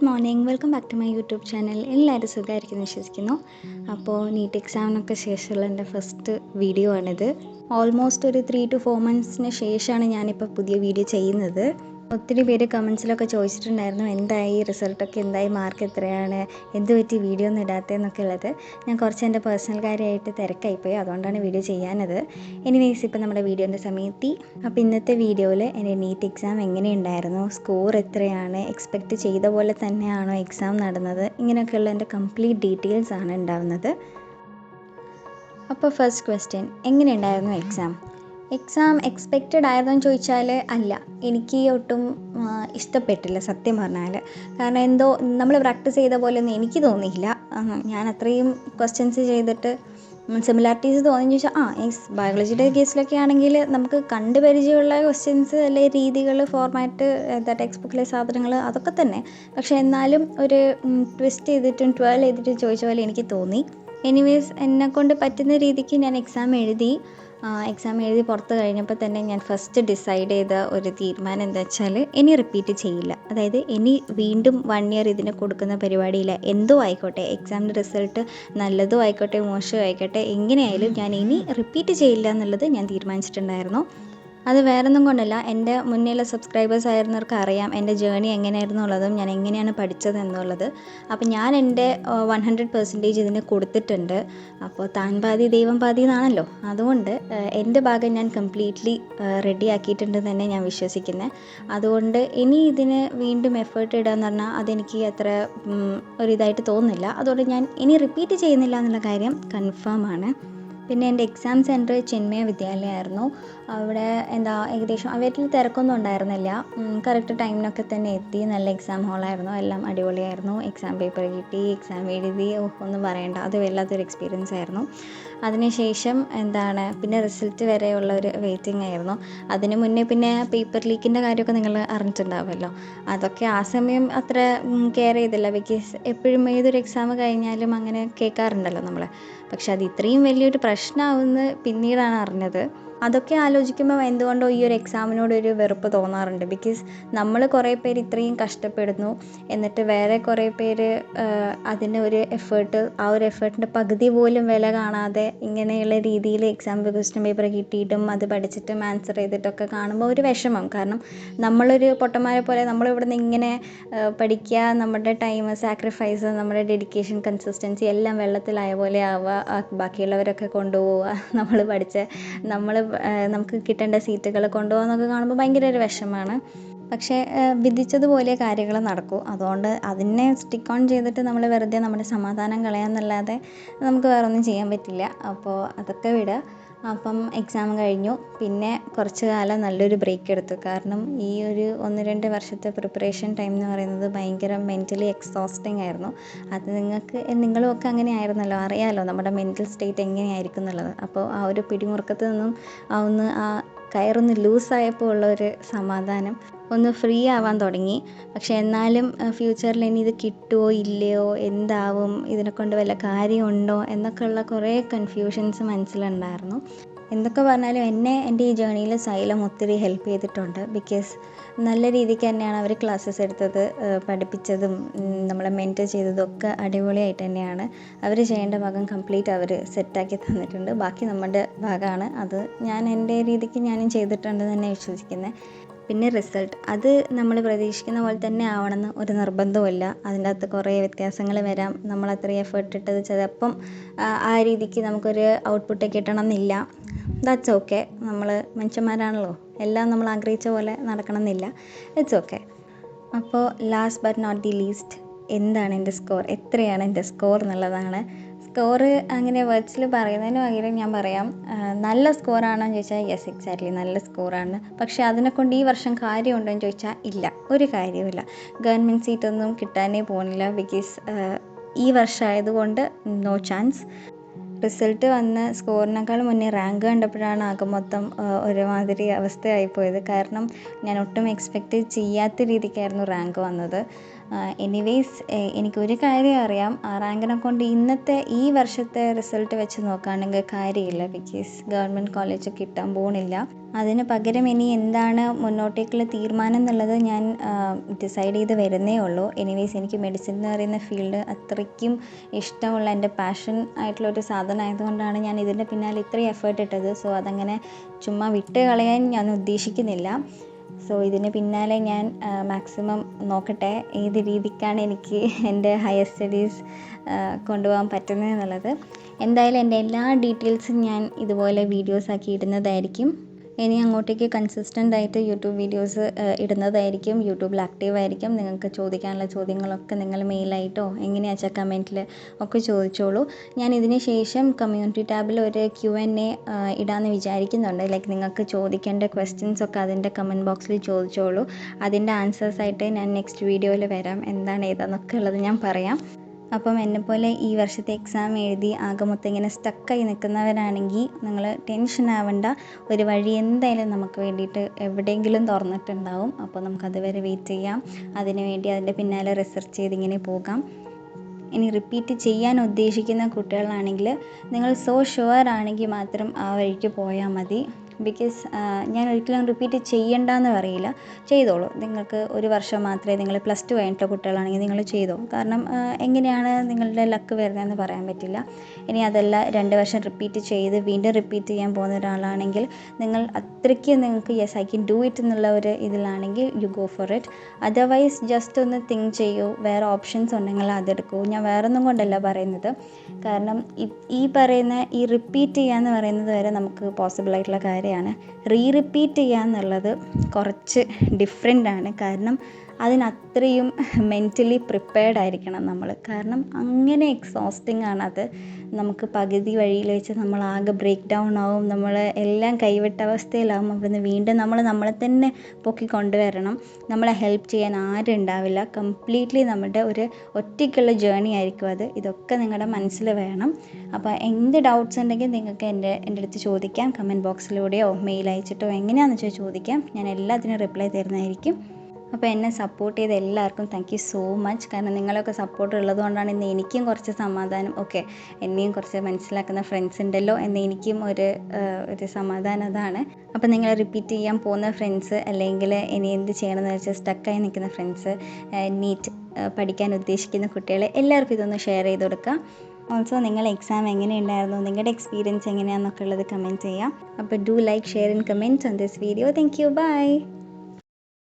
Good morning, welcome back to my YouTube channel. എല്ലാവരും സുഖമായിരിക്കുന്നു വിശ്വസിക്കുന്നു. അപ്പോൾ നീറ്റ് എക്സാമിനൊക്കെ ശേഷമുള്ള എൻ്റെ ഫസ്റ്റ് വീഡിയോ ആണിത്. ഓൾമോസ്റ്റ് ഒരു 3 to 4 months ശേഷമാണ് ഞാനിപ്പോൾ പുതിയ വീഡിയോ ചെയ്യുന്നത്. ഒത്തിരി പേര് കമൻസിലൊക്കെ ചോദിച്ചിട്ടുണ്ടായിരുന്നു എന്തായി റിസൾട്ടൊക്കെ, എന്തായി, മാർക്ക് എത്രയാണ്, എന്ത് പറ്റി വീഡിയോ ഒന്നും ഇടാത്തതെന്നൊക്കെ ഉള്ളത്. ഞാൻ കുറച്ച് എൻ്റെ പേഴ്സണൽ കാര്യമായിട്ട് തിരക്കായിപ്പോയി, അതുകൊണ്ടാണ് വീഡിയോ ചെയ്യാനത്. എനിവേസ് ഇപ്പോൾ നമ്മുടെ വീഡിയോൻ്റെ സമയത്തി. അപ്പോൾ ഇന്നത്തെ വീഡിയോയിൽ എൻ്റെ നീറ്റ് എക്സാം എങ്ങനെയുണ്ടായിരുന്നു, സ്കോർ എത്രയാണ്, എക്സ്പെക്റ്റ് ചെയ്ത പോലെ തന്നെയാണോ എക്സാം നടന്നത്, ഇങ്ങനെയൊക്കെയുള്ള എൻ്റെ കംപ്ലീറ്റ് ഡീറ്റെയിൽസ് ആണ് ഉണ്ടാവുന്നത്. അപ്പോൾ ഫസ്റ്റ് ക്വസ്റ്റ്യൻ, എങ്ങനെയുണ്ടായിരുന്നു എക്സാം എക്സ്പെക്റ്റഡ് ആയതെന്ന് ചോദിച്ചാൽ അല്ല, എനിക്ക് ഒട്ടും ഇഷ്ടപ്പെട്ടില്ല സത്യം പറഞ്ഞാൽ. കാരണം എന്തോ നമ്മൾ പ്രാക്ടീസ് ചെയ്ത പോലെയൊന്നും എനിക്ക് തോന്നിയില്ല. ഞാൻ അത്രയും ക്വസ്റ്റ്യൻസ് ചെയ്തിട്ട് സിമിലാരിറ്റീസ് തോന്നിയെന്ന് ചോദിച്ചാൽ ബയോളജിയുടെ കേസിലൊക്കെ ആണെങ്കിൽ നമുക്ക് കണ്ട് പരിചയമുള്ള ക്വസ്റ്റ്യൻസ് അല്ലെ, രീതികൾ, ഫോർമാറ്റ്, ടെക്സ്റ്റ് ബുക്കിലെ സാധനങ്ങൾ അതൊക്കെ തന്നെ. പക്ഷേ എന്നാലും ഒരു ട്വിസ്റ്റ് ചെയ്തിട്ടും 12 ചെയ്തിട്ടും ചോദിച്ച പോലെ എനിക്ക് തോന്നി. എനിവേസ് എന്നെക്കൊണ്ട് പറ്റുന്ന രീതിക്ക് ഞാൻ എക്സാം എഴുതി പുറത്ത് കഴിഞ്ഞപ്പോൾ തന്നെ ഞാൻ ഫസ്റ്റ് ഡിസൈഡ് ചെയ്ത ഒരു തീരുമാനം എന്താ വെച്ചാൽ, ഇനി റിപ്പീറ്റ് ചെയ്യില്ല. അതായത് ഇനി വീണ്ടും 1 year ഇതിന് കൊടുക്കുന്ന പരിപാടിയില്ല. എന്തോ ആയിക്കോട്ടെ, എക്സാമിൻ്റെ റിസൾട്ട് നല്ലതും ആയിക്കോട്ടെ മോശവും ആയിക്കോട്ടെ, എങ്ങനെയായാലും ഞാൻ ഇനി റിപ്പീറ്റ് ചെയ്യില്ല എന്നുള്ളത് ഞാൻ തീരുമാനിച്ചിട്ടുണ്ടായിരുന്നു. അത് വേറൊന്നും കൊണ്ടല്ല, എൻ്റെ മുന്നേയുള്ള സബ്സ്ക്രൈബേഴ്സ് ആയിരുന്നവർക്ക് അറിയാം എൻ്റെ ജേണി എങ്ങനെയായിരുന്നു ഉള്ളതും ഞാൻ എങ്ങനെയാണ് പഠിച്ചത് എന്നുള്ളത്. അപ്പോൾ ഞാൻ എൻ്റെ 100% ഇതിന് കൊടുത്തിട്ടുണ്ട്. അപ്പോൾ താൻ പാതി ദൈവം പാതി എന്നാണല്ലോ, അതുകൊണ്ട് എൻ്റെ ഭാഗം ഞാൻ കംപ്ലീറ്റ്ലി റെഡി ആക്കിയിട്ടുണ്ടെന്ന് തന്നെ ഞാൻ വിശ്വസിക്കുന്നത്. അതുകൊണ്ട് ഇനി ഇതിന് വീണ്ടും എഫേർട്ട് ഇടുക എന്ന് പറഞ്ഞാൽ അതെനിക്ക് അത്ര ഒരിതായിട്ട് തോന്നുന്നില്ല. അതുകൊണ്ട് ഞാൻ ഇനി റിപ്പീറ്റ് ചെയ്യുന്നില്ല എന്നുള്ള കാര്യം കൺഫേം ആണ്. പിന്നെ എൻ്റെ എക്സാം സെൻറ്റർ ചിന്മയ വിദ്യാലയമായിരുന്നു. അവിടെ ഏകദേശം അവരിൽ തിരക്കൊന്നും ഉണ്ടായിരുന്നില്ല. കറക്റ്റ് ടൈമിനൊക്കെ തന്നെ എത്തി. നല്ല എക്സാം ഹോളായിരുന്നു, എല്ലാം അടിപൊളിയായിരുന്നു. എക്സാം പേപ്പർ കിട്ടി, എക്സാം എഴുതി, ഒന്നും പറയണ്ട, അത് വല്ലാത്തൊരു എക്സ്പീരിയൻസ് ആയിരുന്നു. അതിനുശേഷം പിന്നെ റിസൾട്ട് വരെയുള്ള ഒരു വെയിറ്റിംഗ് ആയിരുന്നു. അതിന് മുന്നേ പിന്നെ പേപ്പർ ലീക്കിൻ്റെ കാര്യമൊക്കെ നിങ്ങൾ അറിഞ്ഞിട്ടുണ്ടാവുമല്ലോ. അതൊക്കെ ആ സമയം അത്ര കെയർ ചെയ്തില്ല, ബിക്കോസ് എപ്പോഴും ഏതൊരു എക്സാം കഴിഞ്ഞാലും അങ്ങനെ കേൾക്കാറുണ്ടല്ലോ നമ്മൾ. പക്ഷെ അത് ഇത്രയും വലിയൊരു പ്രശ്നമാവുമെന്ന് പിന്നീടാണ് അറിഞ്ഞത്. അതൊക്കെ ആലോചിക്കുമ്പോൾ എന്തുകൊണ്ടോ ഈ ഒരു എക്സാമിനോടൊരു വെറുപ്പ് തോന്നാറുണ്ട്. ബിക്കോസ് നമ്മൾ കുറേ പേര് ഇത്രയും കഷ്ടപ്പെടുന്നു, എന്നിട്ട് വേറെ കുറേ പേര് അതിന് ഒരു എഫേർട്ട്, ആ ഒരു എഫേർട്ടിൻ്റെ പകുതി പോലും വില കാണാതെ ഇങ്ങനെയുള്ള രീതിയിൽ എക്സാം ക്വസ്റ്റ്യൻ പേപ്പർ കിട്ടിയിട്ടും അത് പഠിച്ചിട്ടും ആൻസർ ചെയ്തിട്ടൊക്കെ കാണുമ്പോൾ ഒരു വിഷമം. കാരണം നമ്മളൊരു പൊട്ടന്മാരെ പോലെ നമ്മളിവിടെ നിന്ന് ഇങ്ങനെ പഠിക്കുക, നമ്മുടെ ടൈം സാക്രിഫൈസ്, നമ്മുടെ ഡെഡിക്കേഷൻ, കൺസിസ്റ്റൻസി എല്ലാം വെള്ളത്തിലായ പോലെ ആവുക, ബാക്കിയുള്ളവരൊക്കെ കൊണ്ടുപോവുക, നമുക്ക് കിട്ടേണ്ട സീറ്റുകൾ കൊണ്ടുപോകാന്നൊക്കെ കാണുമ്പോൾ ഭയങ്കര ഒരു വിഷമമാണ്. പക്ഷേ വിധിച്ചതുപോലെ കാര്യങ്ങൾ നടക്കൂ. അതുകൊണ്ട് അതിനെ സ്റ്റിക്ക് ഓൺ ചെയ്തിട്ട് നമ്മൾ വെറുതെ നമ്മുടെ സമാധാനം കളയാമെന്നല്ലാതെ നമുക്ക് വേറെ ഒന്നും ചെയ്യാൻ പറ്റില്ല. അപ്പോൾ അതൊക്കെ വിടുക. അപ്പം എക്സാം കഴിഞ്ഞു. പിന്നെ കുറച്ച് കാലം നല്ലൊരു ബ്രേക്ക് എടുത്തു. കാരണം ഈ ഒരു 1-2 വർഷത്തെ പ്രിപ്പറേഷൻ ടൈം എന്ന് പറയുന്നത് ഭയങ്കര മെൻ്റലി എക്സോസ്റ്റിംഗ് ആയിരുന്നു. അത് നിങ്ങളും ഒക്കെ അങ്ങനെ ആയിരുന്നല്ലോ, അറിയാമല്ലോ നമ്മുടെ മെൻ്റൽ സ്റ്റേറ്റ് എങ്ങനെയായിരിക്കും എന്നുള്ളത്. അപ്പോൾ ആ ഒരു പിടിമുറുക്കത്തിൽ നിന്നും ആ കയറൊന്ന് ലൂസായപ്പോൾ ഉള്ള ഒരു സമാധാനം, ഒന്ന് ഫ്രീ ആവാൻ തുടങ്ങി. പക്ഷെ എന്നാലും ഫ്യൂച്ചറിൽ ഇനി ഇത് കിട്ടുമോ ഇല്ലയോ, എന്താവും, ഇതിനെക്കൊണ്ട് വല്ല കാര്യമുണ്ടോ എന്നൊക്കെയുള്ള കുറേ കൺഫ്യൂഷൻസ് മനസ്സിലുണ്ടായിരുന്നു. എന്തൊക്കെ പറഞ്ഞാലും എൻ്റെ ഈ ജേണിയിൽ സൈലം ഒത്തിരി ഹെൽപ്പ് ചെയ്തിട്ടുണ്ട്. ബിക്കോസ് നല്ല രീതിക്ക് തന്നെയാണ് അവർ ക്ലാസ്സസ് എടുത്തത്, പഠിപ്പിച്ചതും നമ്മളെ മെൻറ്റർ ചെയ്തതും ഒക്കെ അടിപൊളിയായിട്ട് തന്നെയാണ്. അവർ ചെയ്യേണ്ട ഭാഗം കംപ്ലീറ്റ് അവർ സെറ്റാക്കി തന്നിട്ടുണ്ട്. ബാക്കി നമ്മുടെ ഭാഗമാണ്. അത് ഞാൻ എൻ്റെ രീതിക്ക് ഞാനും ചെയ്തിട്ടുണ്ടെന്ന് തന്നെ വിശ്വസിക്കുന്നത്. പിന്നെ റിസൾട്ട്, അത് നമ്മൾ പ്രതീക്ഷിക്കുന്ന പോലെ തന്നെ ആവണമെന്ന് ഒരു നിർബന്ധവുമില്ല. അതിൻ്റെ അകത്ത് കുറേ വ്യത്യാസങ്ങൾ വരാം. നമ്മൾ അത്രയും എഫേർട്ട് ഇട്ടത് ചിലപ്പം ആ രീതിക്ക് നമുക്കൊരു ഔട്ട്പുട്ട് കിട്ടണം എന്നില്ല. That's okay. നമ്മൾ മനുഷ്യന്മാരാണല്ലോ, എല്ലാം നമ്മൾ ആഗ്രഹിച്ച പോലെ നടക്കണം എന്നില്ല. It's okay. അപ്പോൾ last but not the least, എന്താണ് എൻ്റെ സ്കോർ, എത്രയാണ് എൻ്റെ സ്കോർ എന്നുള്ളതാണ്. സ്കോറ് അങ്ങനെ വേർഡ്സിൽ പറയുന്നതിന് പകരം ഞാൻ പറയാം, നല്ല സ്കോറാണോ എന്ന് ചോദിച്ചാൽ യെസ്, എക്സാക്ട്ലി നല്ല സ്കോറാണ്. പക്ഷേ അതിനെക്കൊണ്ട് ഈ വർഷം കാര്യമുണ്ടോ എന്ന് ചോദിച്ചാൽ ഇല്ല, ഒരു കാര്യവുമില്ല. ഗവൺമെൻറ് സീറ്റൊന്നും കിട്ടാനേ പോകുന്നില്ല. ബിക്കോസ് ഈ വർഷമായതുകൊണ്ട് നോ ചാൻസ്. റിസൾട്ട് വന്ന് സ്കോറിനേക്കാൾ മുന്നേ റാങ്ക് കണ്ടപ്പോഴാണ് ആകെ മൊത്തം ഒരുമാതിരി അവസ്ഥയായിപ്പോയത്. കാരണം ഞാൻ ഒട്ടും എക്സ്പെക്റ്റ് ചെയ്യാത്ത രീതിക്കായിരുന്നു റാങ്ക് വന്നത്. എനിവേയ്സ് എനിക്കൊരു കാര്യം അറിയാം, ആ റാങ്കിനെ കൊണ്ട് ഇന്നത്തെ ഈ വർഷത്തെ റിസൾട്ട് വെച്ച് നോക്കുകയാണെങ്കിൽ കാര്യമില്ല. ബിക്കോസ് ഗവൺമെൻറ് കോളേജ് കിട്ടാൻ പോകുന്നില്ല. അതിന് പകരം ഇനി എന്താണ് മുന്നോട്ടേക്കുള്ള തീരുമാനം എന്നുള്ളത് ഞാൻ ഡിസൈഡ് ചെയ്ത് വരുന്നേ ഉള്ളൂ. എനിവേയ്സ് എനിക്ക് മെഡിസിൻ എന്ന് പറയുന്ന ഫീൽഡ് അത്രയ്ക്കും ഇഷ്ടമുള്ള എൻ്റെ പാഷൻ ആയിട്ടുള്ളൊരു സാധനം ആയതുകൊണ്ടാണ് ഞാൻ ഇതിൻ്റെ പിന്നാലെ ഇത്രയും എഫേർട്ട് ഇട്ടത്. സോ അതങ്ങനെ ചുമ്മാ വിട്ട് കളയാൻ ഞാൻ ഉദ്ദേശിക്കുന്നില്ല. സോ ഇതിന് പിന്നാലെ ഞാൻ മാക്സിമം നോക്കട്ടെ ഏത് രീതിക്കാണ് എനിക്ക് എൻ്റെ ഹയർ സ്റ്റഡീസ് കൊണ്ടുപോകാൻ പറ്റുന്നത് എന്നുള്ളത്. എന്തായാലും എൻ്റെ എല്ലാ ഡീറ്റെയിൽസും ഞാൻ ഇതുപോലെ വീഡിയോസാക്കി ഇടുന്നതായിരിക്കും. ഇനി അങ്ങോട്ടേക്ക് കൺസിസ്റ്റൻ്റ് ആയിട്ട് യൂട്യൂബ് വീഡിയോസ് ഇടുന്നതായിരിക്കും. യൂട്യൂബിൽ ആക്റ്റീവായിരിക്കും. നിങ്ങൾക്ക് ചോദിക്കാനുള്ള ചോദ്യങ്ങളൊക്കെ നിങ്ങൾ മെയിലായിട്ടോ എങ്ങനെയാ വെച്ചാൽ കമൻറ്റിൽ ഒക്കെ ചോദിച്ചോളൂ. ഞാൻ ഇതിന് ശേഷം കമ്മ്യൂണിറ്റി ടാബിൽ ഒരു Q&A ഇടാമെന്ന് വിചാരിക്കുന്നുണ്ട്. ലൈക്ക് നിങ്ങൾക്ക് ചോദിക്കേണ്ട ക്വസ്റ്റ്യൻസ് ഒക്കെ അതിൻ്റെ കമൻറ്റ് ബോക്സിൽ ചോദിച്ചോളൂ. അതിൻ്റെ ആൻസേഴ്സായിട്ട് ഞാൻ നെക്സ്റ്റ് വീഡിയോയിൽ വരാം. എന്താണ് ഏതാന്നൊക്കെ ഉള്ളത് ഞാൻ പറയാം. അപ്പം എന്നെപ്പോലെ ഈ വർഷത്തെ എക്സാം എഴുതി ആകെ മൊത്തം ഇങ്ങനെ സ്റ്റക്കായി നിൽക്കുന്നവരാണെങ്കിൽ നിങ്ങൾ ടെൻഷൻ ആവണ്ട. ഒരു വഴി എന്തായാലും നമുക്ക് വേണ്ടിയിട്ട് എവിടെയെങ്കിലും തുറന്നിട്ടുണ്ടാവും. അപ്പോൾ നമുക്കതുവരെ വെയിറ്റ് ചെയ്യാം. അതിനുവേണ്ടി അതിൻ്റെ പിന്നാലെ റിസർച്ച് ചെയ്ത് ഇങ്ങനെ പോകാം. ഇനി റിപ്പീറ്റ് ചെയ്യാൻ ഉദ്ദേശിക്കുന്ന കുട്ടികളാണെങ്കിൽ നിങ്ങൾ സോ ഷുവർ ആണെങ്കിൽ മാത്രം ആ വഴിക്ക് പോയാൽ മതി. ബിക്കോസ് ഞാൻ ഒരിക്കലും റിപ്പീറ്റ് ചെയ്യണ്ടെന്ന് പറയില്ല, ചെയ്തോളൂ. നിങ്ങൾക്ക് ഒരു വർഷം മാത്രമേ, നിങ്ങൾ +2 കഴിഞ്ഞിട്ടുള്ള കുട്ടികളാണെങ്കിൽ നിങ്ങൾ ചെയ്തോ. കാരണം എങ്ങനെയാണ് നിങ്ങളുടെ ലക്ക് വരുന്നതെന്ന് പറയാൻ പറ്റില്ല. ഇനി അതല്ല 2 വർഷം റിപ്പീറ്റ് ചെയ്ത് വീണ്ടും റിപ്പീറ്റ് ചെയ്യാൻ പോകുന്ന ഒരാളാണെങ്കിൽ നിങ്ങൾ അത്രയ്ക്ക് നിങ്ങൾക്ക് yes I can do it എന്നുള്ള ഒരു ഇതിലാണെങ്കിൽ you go for it. Otherwise just ഒന്ന് തിങ്ക് ചെയ്യൂ, വേറെ ഓപ്ഷൻസ് ഉണ്ടെങ്കിൽ അതെടുക്കൂ. ഞാൻ വേറൊന്നും കൊണ്ടല്ല പറയുന്നത്. കാരണം ഈ പറയുന്ന ഈ റിപ്പീറ്റ് ചെയ്യാന്ന് പറയുന്നത് വരെ നമുക്ക് പോസിബിൾ ആയിട്ടുള്ള കാര്യമാണ്. റിപ്പീറ്റ് ചെയ്യുക എന്നുള്ളത് കുറച്ച് ഡിഫറെൻ്റ് ആണ്. കാരണം അതിനത്രയും മെൻ്റലി പ്രിപ്പയർഡ് ആയിരിക്കണം നമ്മൾ. കാരണം അങ്ങനെ എക്സോസ്റ്റിംഗ് ആണത്. നമുക്ക് പകുതി വഴിയിൽ വെച്ച് നമ്മളാകെ ബ്രേക്ക് ഡൗൺ ആവും, നമ്മൾ എല്ലാം കൈവിട്ട അവസ്ഥയിലാവും. അവിടുന്ന് വീണ്ടും നമ്മളെ തന്നെ പൊക്കി കൊണ്ടുവരണം. നമ്മളെ ഹെൽപ്പ് ചെയ്യാൻ ആരും ഉണ്ടാവില്ല. കംപ്ലീറ്റ്ലി നമ്മുടെ ഒരു ഒറ്റയ്ക്കുള്ള ജേർണി ആയിരിക്കും അത്. ഇതൊക്കെ നിങ്ങളുടെ മനസ്സിൽ വേണം. അപ്പോൾ എന്ത് ഡൗട്ട്സ് ഉണ്ടെങ്കിൽ നിങ്ങൾക്ക് എൻ്റെ അടുത്ത് ചോദിക്കാം. കമൻറ്റ് ബോക്സിലൂടെയോ മെയിൽ അയച്ചിട്ടോ എങ്ങനെയാണെന്ന് വെച്ചാൽ ചോദിക്കാം. ഞാൻ എല്ലാത്തിനും റിപ്ലൈ തരുന്നതായിരിക്കും. അപ്പോൾ എന്നെ സപ്പോർട്ട് ചെയ്ത എല്ലാവർക്കും താങ്ക് യു സോ മച്ച്. കാരണം നിങ്ങളൊക്കെ സപ്പോർട്ട് ഉള്ളതുകൊണ്ടാണ് ഇന്ന് എനിക്കും കുറച്ച് സമാധാനം, ഓക്കെ എന്നെയും കുറച്ച് മനസ്സിലാക്കുന്ന ഫ്രണ്ട്സ് ഉണ്ടല്ലോ എന്ന് എനിക്കും ഒരു സമാധാനം അതാണ്. അപ്പോൾ നിങ്ങൾ റിപ്പീറ്റ് ചെയ്യാൻ പോകുന്ന ഫ്രണ്ട്സ്, അല്ലെങ്കിൽ ഇനി എന്ത് ചെയ്യണമെന്ന് വെച്ചാൽ സ്റ്റക്കായി നിൽക്കുന്ന ഫ്രണ്ട്സ്, നീറ്റ് പഠിക്കാൻ ഉദ്ദേശിക്കുന്ന കുട്ടികൾ, എല്ലാവർക്കും ഇതൊന്ന് ഷെയർ ചെയ്ത് കൊടുക്കുക. ഓൾസോ നിങ്ങളുടെ എക്സാം എങ്ങനെയുണ്ടായിരുന്നു, നിങ്ങളുടെ എക്സ്പീരിയൻസ് എങ്ങനെയാണെന്നൊക്കെ ഉള്ളത് കമൻറ്റ് ചെയ്യാം. അപ്പോൾ do like, share and comment on this video. Thank you, by.